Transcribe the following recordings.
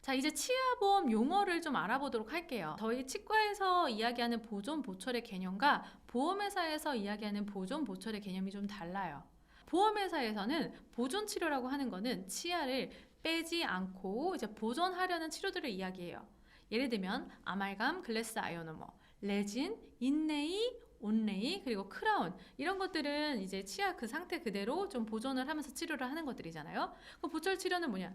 자, 이제 치아보험 용어를 좀 알아보도록 할게요. 저희 치과에서 이야기하는 보존 보철의 개념과 보험회사에서 이야기하는 보존 보철의 개념이 좀 달라요. 보험회사에서는 보존 치료라고 하는 거는 치아를 빼지 않고 이제 보존하려는 치료들을 이야기해요. 예를 들면 아말감, 글래스 아이오노머, 레진, 인레이, 온레이, 그리고 크라운, 이런 것들은 이제 치아 그 상태 그대로 좀 보존을 하면서 치료를 하는 것들이잖아요. 그럼 보철 치료는 뭐냐?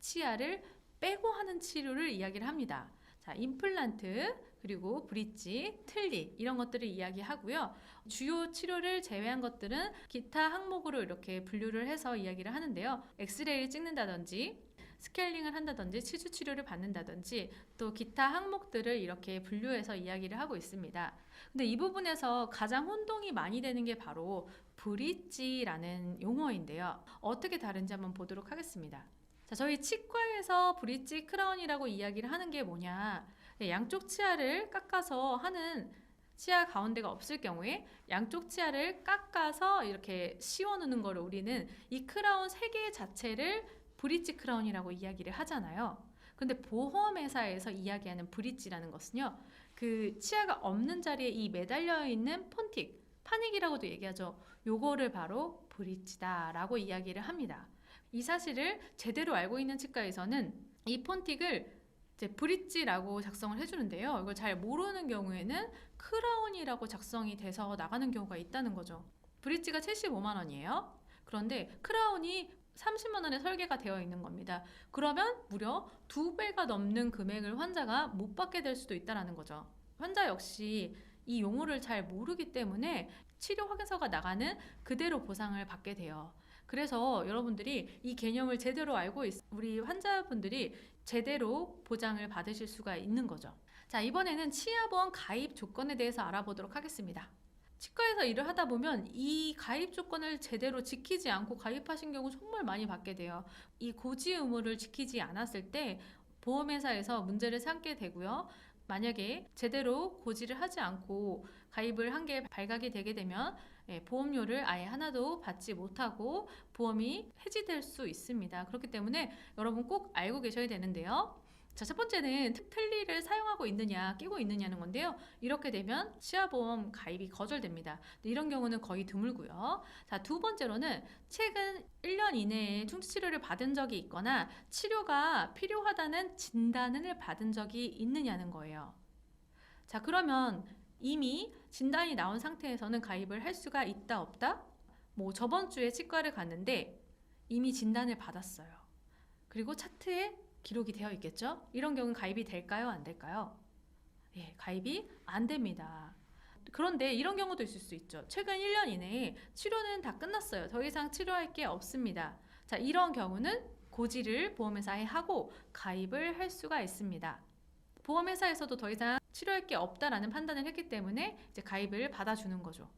치아를 빼고 하는 치료를 이야기를 합니다. 자, 임플란트, 그리고 브릿지, 틀니, 이런 것들을 이야기하고요. 주요 치료를 제외한 것들은 기타 항목으로 이렇게 분류를 해서 이야기를 하는데요. 엑스레이를 찍는다든지 스케일링을 한다든지 치주 치료를 받는다든지 또 기타 항목들을 이렇게 분류해서 이야기를 하고 있습니다. 근데 이 부분에서 가장 혼동이 많이 되는 게 바로 브릿지라는 용어인데요. 어떻게 다른지 한번 보도록 하겠습니다. 자, 저희 치과에서 브릿지 크라운이라고 이야기를 하는 게 뭐냐? 양쪽 치아를 깎아서 하는 치아 가운데가 없을 경우에 양쪽 치아를 깎아서 이렇게 씌워놓는 거를 우리는 이 크라운 3개 자체를 브릿지 크라운이라고 이야기를 하잖아요. 근데 보험회사에서 이야기하는 브릿지라는 것은요, 그 치아가 없는 자리에 이 매달려 있는 폰틱, 파닉이라고도 얘기하죠. 요거를 바로 브릿지다라고 이야기를 합니다. 이 사실을 제대로 알고 있는 치과에서는 이 폰틱을 이제 브릿지라고 작성을 해주는데요. 이걸 잘 모르는 경우에는 크라운이라고 작성이 돼서 나가는 경우가 있다는 거죠. 브릿지가 75만 원이에요. 그런데 크라운이 30만 원에 설계가 되어 있는 겁니다. 그러면 무려 2배가 넘는 금액을 환자가 못 받게 될 수도 있다는 거죠. 환자 역시 이 용어를 잘 모르기 때문에 치료 확인서가 나가는 그대로 보상을 받게 돼요. 그래서 여러분들이 이 개념을 제대로 알고 우리 환자분들이 제대로 보장을 받으실 수가 있는 거죠. 자, 이번에는 치아보험 가입 조건에 대해서 알아보도록 하겠습니다. 치과에서 일을 하다 보면 이 가입 조건을 제대로 지키지 않고 가입하신 경우 정말 많이 받게 돼요. 이 고지 의무를 지키지 않았을 때 보험회사에서 문제를 삼게 되고요. 만약에 제대로 고지를 하지 않고 가입을 한 게 발각이 되게 되면 보험료를 아예 하나도 받지 못하고 보험이 해지될 수 있습니다. 그렇기 때문에 여러분 꼭 알고 계셔야 되는데요. 자, 첫 번째는 틀니를 사용하고 있느냐, 끼고 있느냐는 건데요. 이렇게 되면 치아보험 가입이 거절됩니다. 이런 경우는 거의 드물고요. 자, 두 번째로는 최근 1년 이내에 충치치료를 받은 적이 있거나 치료가 필요하다는 진단을 받은 적이 있느냐는 거예요. 자, 그러면 이미 진단이 나온 상태에서는 가입을 할 수가 있다, 없다? 뭐 저번 주에 치과를 갔는데 이미 진단을 받았어요. 그리고 차트에 기록이 되어 있겠죠? 이런 경우는 가입이 될까요? 안 될까요? 예, 가입이 안 됩니다. 그런데 이런 경우도 있을 수 있죠. 최근 1년 이내에 치료는 다 끝났어요. 더 이상 치료할 게 없습니다. 자, 이런 경우는 고지를 보험회사에 하고 가입을 할 수가 있습니다. 보험회사에서도 더 이상 치료할 게 없다라는 판단을 했기 때문에 이제 가입을 받아주는 거죠.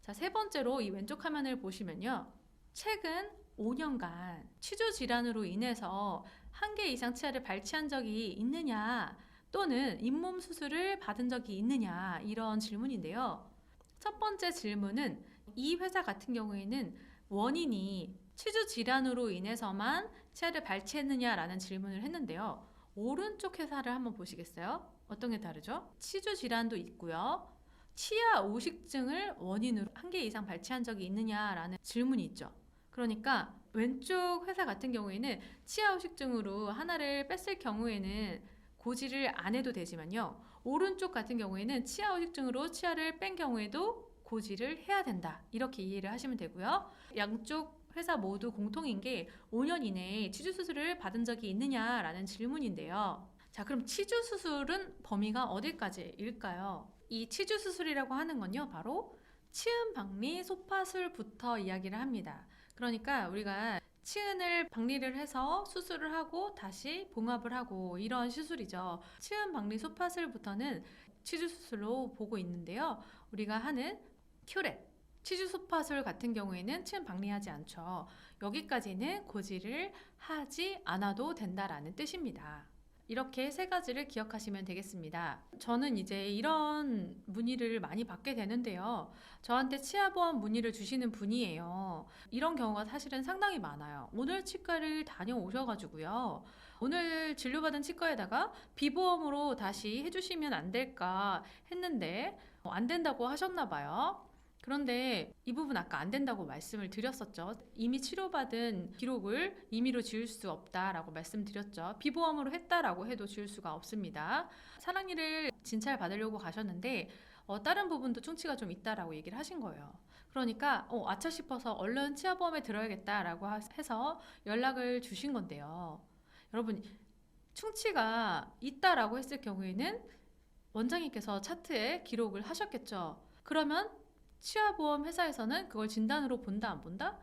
자, 세 번째로 이 왼쪽 화면을 보시면요. 최근 5년간 치주 질환으로 인해서 1개 이상 치아를 발치한 적이 있느냐 또는 잇몸 수술을 받은 적이 있느냐 이런 질문인데요. 첫 번째 질문은 이 회사 같은 경우에는 원인이 치주 질환으로 인해서만 치아를 발치했느냐라는 질문을 했는데요. 오른쪽 회사를 한번 보시겠어요? 어떤 게 다르죠? 치주 질환도 있고요. 치아 오식증을 원인으로 1개 이상 발치한 적이 있느냐라는 질문이 있죠. 그러니까 왼쪽 회사 같은 경우에는 치아 후식증으로 하나를 뺐을 경우에는 고지를 안 해도 되지만요. 오른쪽 같은 경우에는 치아 후식증으로 치아를 뺀 경우에도 고지를 해야 된다. 이렇게 이해를 하시면 되고요. 양쪽 회사 모두 공통인 게 5년 이내에 치주 수술을 받은 적이 있느냐라는 질문인데요. 자, 그럼 치주 수술은 범위가 어디까지일까요? 이 치주 수술이라고 하는 건요, 바로 치은 박리 소파술부터 이야기를 합니다. 그러니까 우리가 치은을 박리를 해서 수술을 하고 다시 봉합을 하고 이런 시술이죠. 치은 박리 소파술부터는 치주 수술로 보고 있는데요. 우리가 하는 큐렛, 치주 소파술 같은 경우에는 치은 박리하지 않죠. 여기까지는 고지를 하지 않아도 된다라는 뜻입니다. 이렇게 세 가지를 기억하시면 되겠습니다. 저는 이제 이런 문의를 많이 받게 되는데요. 저한테 치아보험 문의를 주시는 분이에요. 이런 경우가 사실은 상당히 많아요. 오늘 치과를 다녀오셔가지고요. 오늘 진료받은 치과에다가 비보험으로 다시 해주시면 안 될까 했는데 안 된다고 하셨나 봐요. 그런데 이 부분 아까 안 된다고 말씀을 드렸었죠. 이미 치료받은 기록을 임의로 지울 수 없다라고 말씀드렸죠. 비보험으로 했다라고 해도 지울 수가 없습니다. 사랑니를 진찰 받으려고 가셨는데 다른 부분도 충치가 좀 있다라고 얘기를 하신 거예요. 그러니까 아차 싶어서 얼른 치아보험에 들어야겠다라고 해서 연락을 주신 건데요. 여러분, 충치가 있다라고 했을 경우에는 원장님께서 차트에 기록을 하셨겠죠. 그러면 치아보험 회사에서는 그걸 진단으로 본다 안 본다?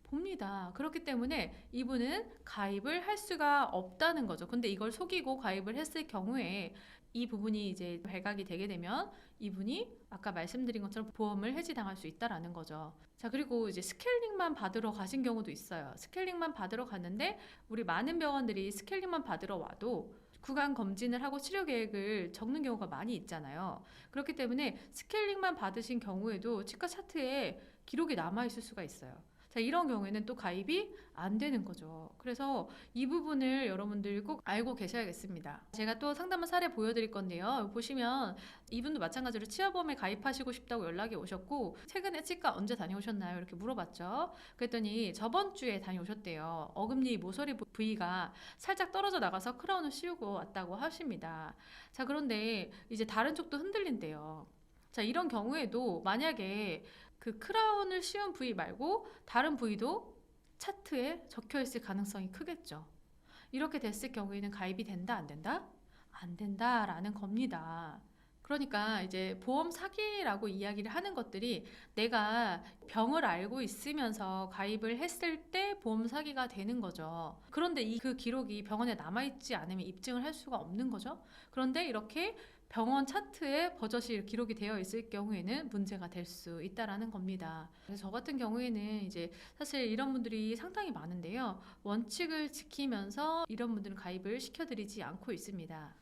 봅니다. 그렇기 때문에 이분은 가입을 할 수가 없다는 거죠. 근데 이걸 속이고 가입을 했을 경우에 이 부분이 이제 발각이 되게 되면 이분이 아까 말씀드린 것처럼 보험을 해지당할 수 있다라는 거죠. 자, 그리고 이제 스케일링만 받으러 가신 경우도 있어요. 스케일링만 받으러 갔는데 우리 많은 병원들이 스케일링만 받으러 와도 구강 검진을 하고 치료 계획을 적는 경우가 많이 있잖아요. 그렇기 때문에 스케일링만 받으신 경우에도 치과 차트에 기록이 남아 있을 수가 있어요. 자, 이런 경우에는 또 가입이 안 되는 거죠. 그래서 이 부분을 여러분들 꼭 알고 계셔야겠습니다. 제가 또 상담한 사례 보여드릴 건데요. 보시면 이분도 마찬가지로 치아보험에 가입하시고 싶다고 연락이 오셨고 최근에 치과 언제 다녀오셨나요? 이렇게 물어봤죠. 그랬더니 저번 주에 다녀오셨대요. 어금니 모서리 부위가 살짝 떨어져 나가서 크라운을 씌우고 왔다고 하십니다. 자, 그런데 이제 다른 쪽도 흔들린대요. 자, 이런 경우에도 만약에 그 크라운을 씌운 부위 말고 다른 부위도 차트에 적혀 있을 가능성이 크겠죠. 이렇게 됐을 경우에는 가입이 된다, 안 된다? 안 된다라는 겁니다. 그러니까 이제 보험 사기라고 이야기를 하는 것들이 내가 병을 알고 있으면서 가입을 했을 때 보험 사기가 되는 거죠. 그런데 그 기록이 병원에 남아있지 않으면 입증을 할 수가 없는 거죠. 그런데 이렇게 병원 차트에 버젓이 기록이 되어 있을 경우에는 문제가 될 수 있다라는 겁니다. 그래서 저 같은 경우에는 이제 사실 이런 분들이 상당히 많은데요. 원칙을 지키면서 이런 분들은 가입을 시켜드리지 않고 있습니다.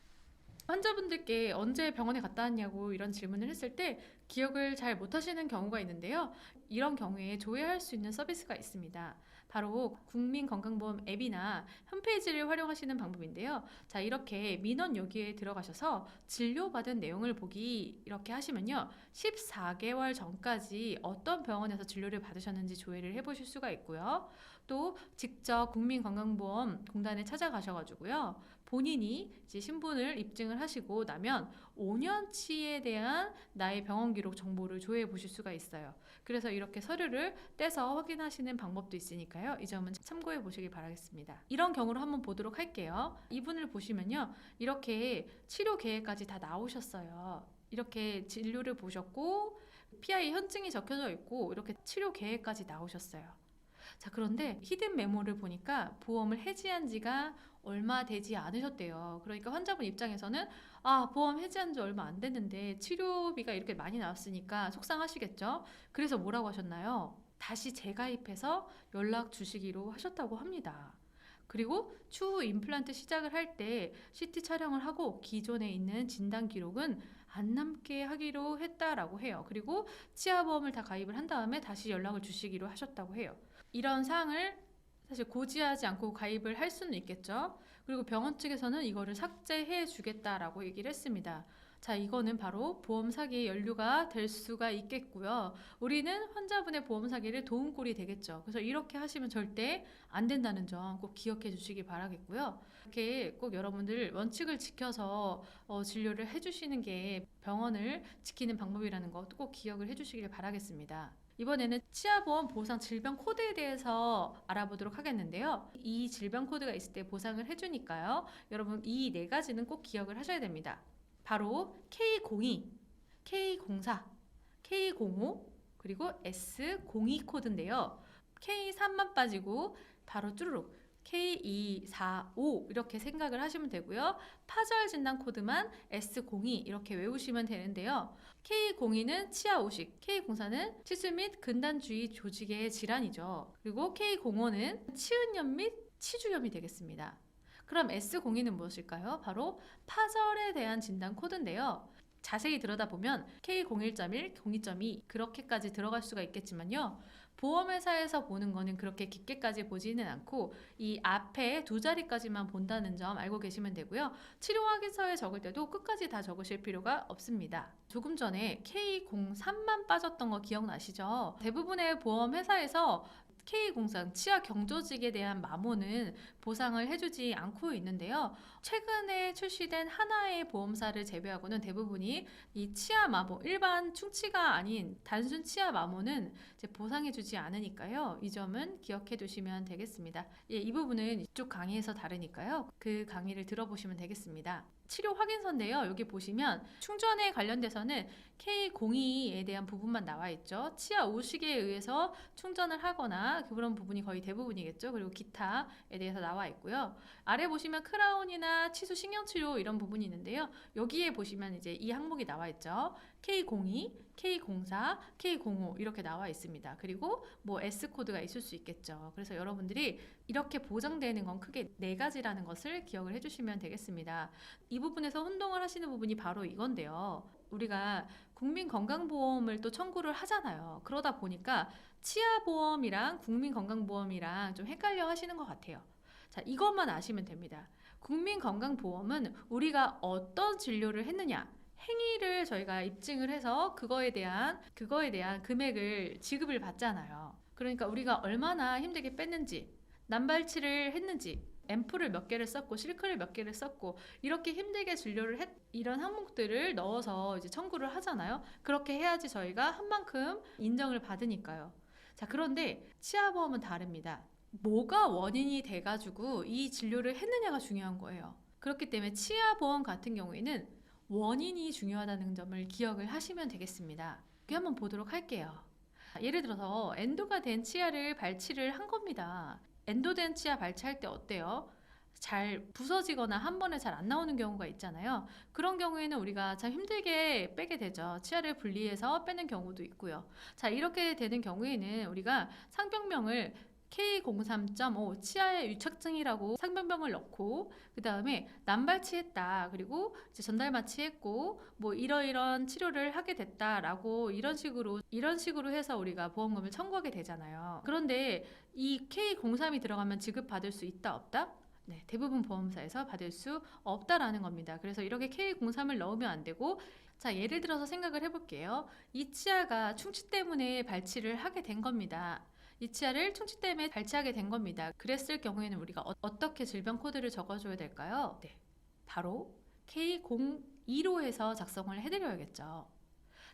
환자분들께 언제 병원에 갔다 왔냐고 이런 질문을 했을 때 기억을 잘 못하시는 경우가 있는데요. 이런 경우에 조회할 수 있는 서비스가 있습니다. 바로 국민건강보험 앱이나 홈페이지를 활용하시는 방법인데요. 자, 이렇게 민원 여기에 들어가셔서 진료받은 내용을 보기 이렇게 하시면요. 14개월 전까지 어떤 병원에서 진료를 받으셨는지 조회를 해보실 수가 있고요. 또 직접 국민건강보험공단에 찾아가셔가지고요. 본인이 이제 신분을 입증을 하시고 나면 5년치에 대한 나의 병원 기록 정보를 조회해 보실 수가 있어요. 그래서 이렇게 서류를 떼서 확인하시는 방법도 있으니까요. 이 점은 참고해 보시길 바라겠습니다. 이런 경우를 한번 보도록 할게요. 이분을 보시면요. 이렇게 치료 계획까지 다 나오셨어요. 이렇게 진료를 보셨고 PI 현증이 적혀져 있고 이렇게 치료 계획까지 나오셨어요. 자, 그런데 히든 메모를 보니까 보험을 해지한 지가 얼마 되지 않으셨대요. 그러니까 환자분 입장에서는 보험 해지한 지 얼마 안 됐는데 치료비가 이렇게 많이 나왔으니까 속상하시겠죠. 그래서 뭐라고 하셨나요? 다시 재가입해서 연락 주시기로 하셨다고 합니다. 그리고 추후 임플란트 시작을 할 때 CT 촬영을 하고 기존에 있는 진단 기록은 안 남게 하기로 했다라고 해요. 그리고 치아보험을 다 가입을 한 다음에 다시 연락을 주시기로 하셨다고 해요. 이런 사항을 사실 고지하지 않고 가입을 할 수는 있겠죠. 그리고 병원 측에서는 이거를 삭제해 주겠다라고 얘기를 했습니다. 자, 이거는 바로 보험 사기의 연료가 될 수가 있겠고요. 우리는 환자분의 보험 사기를 도움꼴이 되겠죠. 그래서 이렇게 하시면 절대 안 된다는 점 꼭 기억해 주시기 바라겠고요. 이렇게 꼭 여러분들 원칙을 지켜서 진료를 해주시는 게 병원을 지키는 방법이라는 거 꼭 기억을 해주시길 바라겠습니다. 이번에는 치아보험 보상 질병 코드에 대해서 알아보도록 하겠는데요. 이 질병 코드가 있을 때 보상을 해주니까요. 여러분 이 네 가지는 꼭 기억을 하셔야 됩니다. 바로 K02, K04, K05, 그리고 S02 코드인데요. K3만 빠지고 바로 쭈루룩 K245 이렇게 생각을 하시면 되고요. 파절 진단 코드만 S02 이렇게 외우시면 되는데요. K02는 치아 오식, K04는 치수 및 근단주의 조직의 질환이죠. 그리고 K05는 치은염 및 치주염이 되겠습니다. 그럼 S02는 무엇일까요? 바로 파절에 대한 진단 코드인데요. 자세히 들여다보면 K01.1, 02.2 그렇게까지 들어갈 수가 있겠지만요. 보험회사에서 보는 거는 그렇게 깊게까지 보지는 않고 이 앞에 두 자리까지만 본다는 점 알고 계시면 되고요. 치료 확인서에 적을 때도 끝까지 다 적으실 필요가 없습니다. 조금 전에 K03만 빠졌던 거 기억나시죠? 대부분의 보험회사에서 K03 치아 경조직에 대한 마모는 보상을 해주지 않고 있는데요. 최근에 출시된 하나의 보험사를 제외하고는 대부분이 이 치아 마모, 일반 충치가 아닌 단순 치아 마모는 이제 보상해주지 않으니까요. 이 점은 기억해 두시면 되겠습니다. 예, 이 부분은 이쪽 강의에서 다르니까요. 그 강의를 들어보시면 되겠습니다. 치료 확인서인데요. 여기 보시면 충전에 관련돼서는 K02에 대한 부분만 나와 있죠. 치아 오식에 의해서 충전을 하거나 그런 부분이 거의 대부분이겠죠. 그리고 기타에 대해서 나와 있고요. 아래 보시면 크라운이나 치수 신경치료 이런 부분이 있는데요. 여기에 보시면 이제 이 항목이 나와 있죠. K02, K04, K05 이렇게 나와 있습니다. 그리고 뭐 S코드가 있을 수 있겠죠. 그래서 여러분들이 이렇게 보장되는 건 크게 네 가지라는 것을 기억을 해주시면 되겠습니다. 이 부분에서 혼동을 하시는 부분이 바로 이건데요. 우리가 국민건강보험을 또 청구를 하잖아요. 그러다 보니까 치아보험이랑 국민건강보험이랑 좀 헷갈려 하시는 것 같아요. 자, 이것만 아시면 됩니다. 국민건강보험은 우리가 어떤 진료를 했느냐, 행위를 저희가 입증을 해서 그거에 대한 금액을 지급을 받잖아요. 그러니까 우리가 얼마나 힘들게 뺐는지, 남발치를 했는지, 앰플을 몇 개를 썼고 실크를 몇 개를 썼고 이렇게 힘들게 진료를 이런 항목들을 넣어서 이제 청구를 하잖아요. 그렇게 해야지 저희가 한 만큼 인정을 받으니까요. 자, 그런데 치아보험은 다릅니다. 뭐가 원인이 돼가지고 이 진료를 했느냐가 중요한 거예요. 그렇기 때문에 치아보험 같은 경우에는 원인이 중요하다는 점을 기억을 하시면 되겠습니다. 여기 한번 보도록 할게요. 예를 들어서 엔도가 된 치아를 발치를 한 겁니다. 엔도된 치아 발치할 때 어때요? 잘 부서지거나 한 번에 잘 안 나오는 경우가 있잖아요. 그런 경우에는 우리가 참 힘들게 빼게 되죠. 치아를 분리해서 빼는 경우도 있고요. 자, 이렇게 되는 경우에는 우리가 상병명을 K03.5 치아의 유착증이라고 상병명을 넣고 그 다음에 남발치했다 그리고 이제 전달마취했고 뭐 이러이런 치료를 하게 됐다라고 이런 식으로 해서 우리가 보험금을 청구하게 되잖아요. 그런데 이 K03이 들어가면 지급받을 수 있다 없다? 네, 대부분 보험사에서 받을 수 없다라는 겁니다. 그래서 이렇게 K03을 넣으면 안 되고 자, 예를 들어서 생각을 해볼게요. 이 치아가 충치 때문에 발치를 하게 된 겁니다. 이 치아를 충치 때문에 발치하게 된 겁니다. 그랬을 경우에는 우리가 어떻게 질병 코드를 적어줘야 될까요? 네, 바로 K02로 해서 작성을 해드려야겠죠.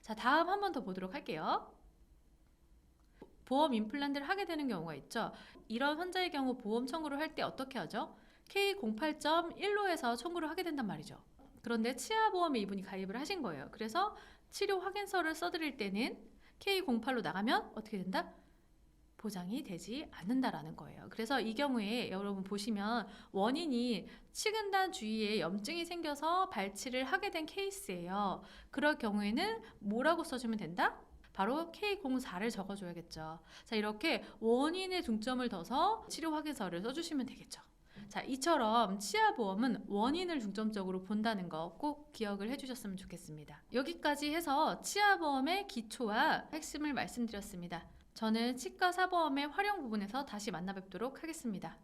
자, 다음 한 번 더 보도록 할게요. 보험 임플란트를 하게 되는 경우가 있죠. 이런 환자의 경우 보험 청구를 할 때 어떻게 하죠? K08.1로 해서 청구를 하게 된단 말이죠. 그런데 치아보험에 이분이 가입을 하신 거예요. 그래서 치료 확인서를 써드릴 때는 K08로 나가면 어떻게 된다? 보장이 되지 않는다라는 거예요. 그래서 이 경우에 여러분 보시면 원인이 치근단 주위에 염증이 생겨서 발치를 하게 된 케이스예요. 그럴 경우에는 뭐라고 써주면 된다? 바로 K04를 적어줘야겠죠. 자, 이렇게 원인에 중점을 둬서 치료 확인서를 써주시면 되겠죠. 자, 이처럼 치아보험은 원인을 중점적으로 본다는 거 꼭 기억을 해주셨으면 좋겠습니다. 여기까지 해서 치아보험의 기초와 핵심을 말씀드렸습니다. 저는 치과 사보험의 활용 부분에서 다시 만나 뵙도록 하겠습니다.